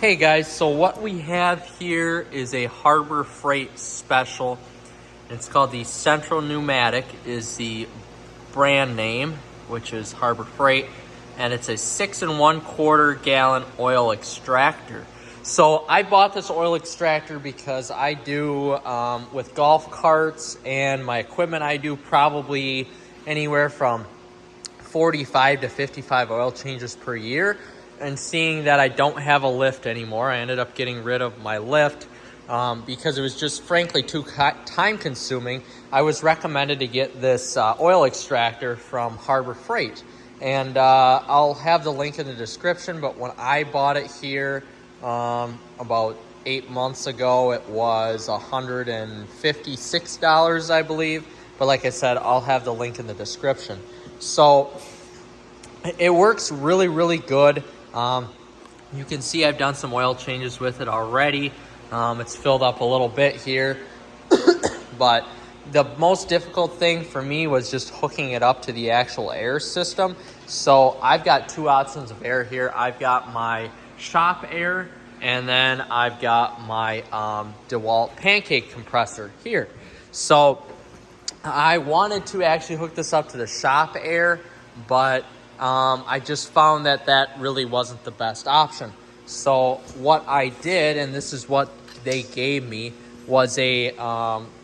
Hey guys, so what we have here is a Harbor Freight special. It's called the Central Pneumatic is the brand name, which is Harbor Freight, and it's a 6 1/4 gallon oil extractor. So I bought this oil extractor because I do with golf carts and my equipment, I do probably anywhere from 45 to 55 oil changes per year. And seeing that I don't have a lift anymore, I ended up getting rid of my lift because it was just frankly too time consuming. I was recommended to get this oil extractor from Harbor Freight. And I'll have the link in the description, but when I bought it here about 8 months ago, it was $156, I believe. But like I said, I'll have the link in the description. So it works really, really good. You can see I've done some oil changes with it already. It's filled up a little bit here, but the most difficult thing for me was just hooking it up to the actual air system. So I've got two options of air here. I've got my shop air, and then I've got my DeWalt pancake compressor here. So I wanted to actually hook this up to the shop air, but I just found that that really wasn't the best option. So what I did, and this is what they gave me, was a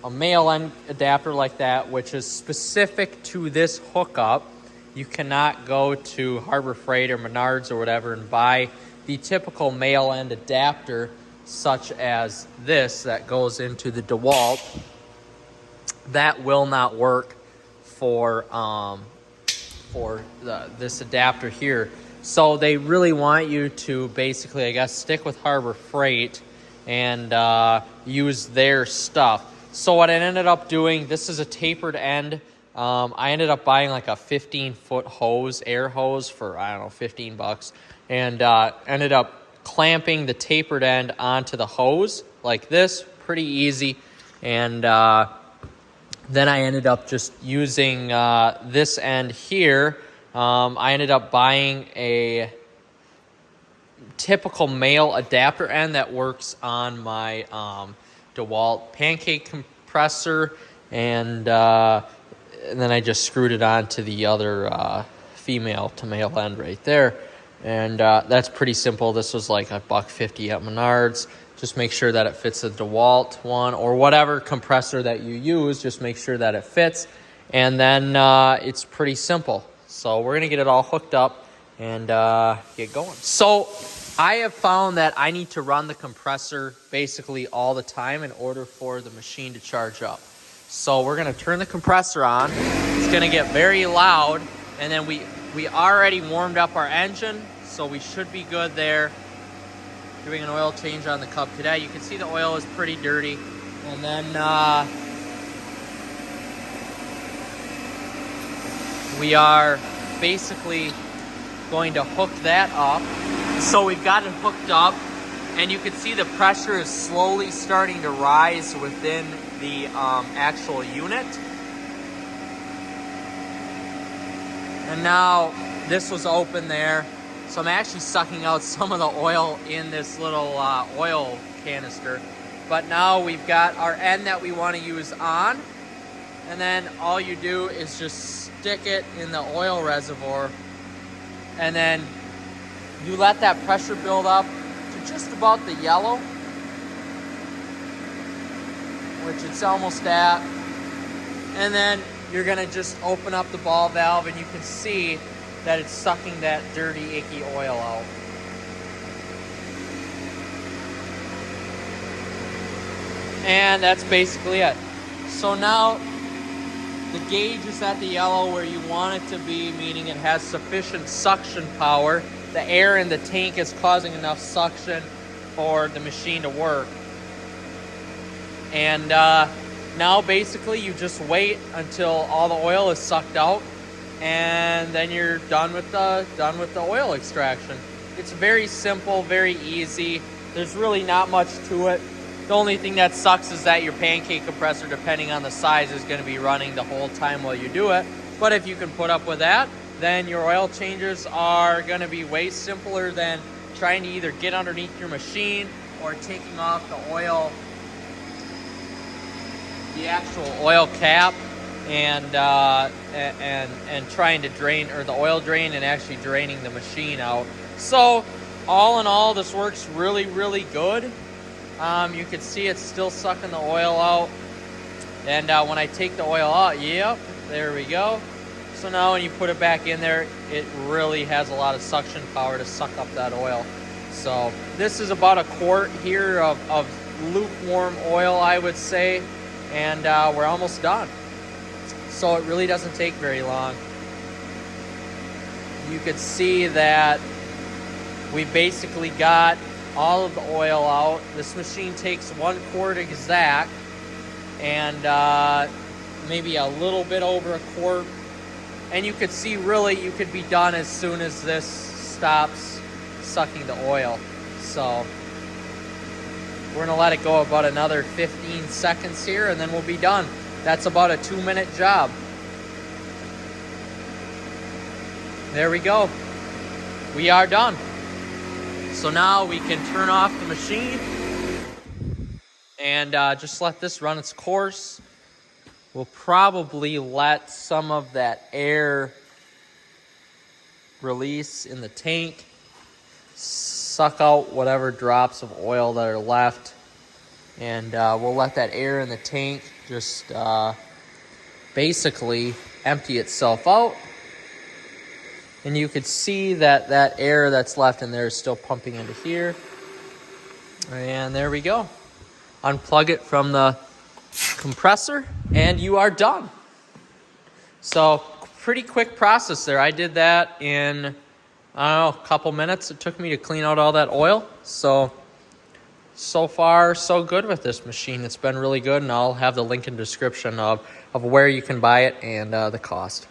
male end adapter like that, which is specific to this hookup. You cannot go to Harbor Freight or Menards or whatever and buy the typical male end adapter such as this that goes into the DeWalt. That will not work for this adapter here. So they really want you to basically, I guess, stick with Harbor Freight and use their stuff. So what I ended up doing, this is a tapered end. I ended up buying like a 15-foot hose, air hose for, I don't know, 15 bucks. And ended up clamping the tapered end onto the hose like this, pretty easy. And then I ended up just using this end here. I ended up buying a typical male adapter end that works on my DeWalt pancake compressor, and then I just screwed it on to the other female to male end right there. And that's pretty simple. This was like $1.50 at Menards. Just make sure that it fits the DeWalt one or whatever compressor that you use. Just make sure that it fits. And then it's pretty simple. So we're going to get it all hooked up and get going. So I have found that I need to run the compressor basically all the time in order for the machine to charge up. So we're going to turn the compressor on. It's going to get very loud. And then we already warmed up our engine, so we should be good there. Doing an oil change on the Cub Cadet. You can see the oil is pretty dirty. And then we are basically going to hook that up. So we've got it hooked up, and you can see the pressure is slowly starting to rise within the actual unit. And now this was open there. So I'm actually sucking out some of the oil in this little oil canister. But now we've got our end that we want to use on. And then all you do is just stick it in the oil reservoir. And then you let that pressure build up to just about the yellow, which it's almost at. And then you're going to just open up the ball valve, and you can see that it's sucking that dirty, icky oil out. And that's basically it. So now the gauge is at the yellow where you want it to be, meaning it has sufficient suction power. The air in the tank is causing enough suction for the machine to work. And now basically you just wait until all the oil is sucked out, and then you're done with the oil extraction. It's very simple, very easy. There's really not much to it. The only thing that sucks is that your pancake compressor, depending on the size, is going to be running the whole time while you do it. But if you can put up with that, then your oil changes are going to be way simpler than trying to either get underneath your machine or taking off the oil, the actual oil cap, and trying to drain, or the oil drain, and actually draining the machine out. So all in all, this works really, really good. You can see it's still sucking the oil out. And when I take the oil out, yep, there we go. So now when you put it back in there, it really has a lot of suction power to suck up that oil. So this is about a quart here of lukewarm oil, I would say. And we're almost done. So it really doesn't take very long. You could see that we basically got all of the oil out. This machine takes 1 quart exact, and maybe a little bit over a quart. And you could see really you could be done as soon as this stops sucking the oil. So we're gonna let it go about another 15 seconds here, and then we'll be done. That's about a 2-minute job. There we go. We are done. So now we can turn off the machine and just let this run its course. We'll probably let some of that air release in the tank, suck out whatever drops of oil that are left, and we'll let that air in the tank just basically empty itself out. And you could see that that air that's left in there is still pumping into here. And there we go. Unplug it from the compressor, and you are done. So pretty quick process there. I did that in, I don't know, a couple minutes it took me to clean out all that oil. So far, so good with this machine. It's been really good, and I'll have the link in the description of where you can buy it and the cost.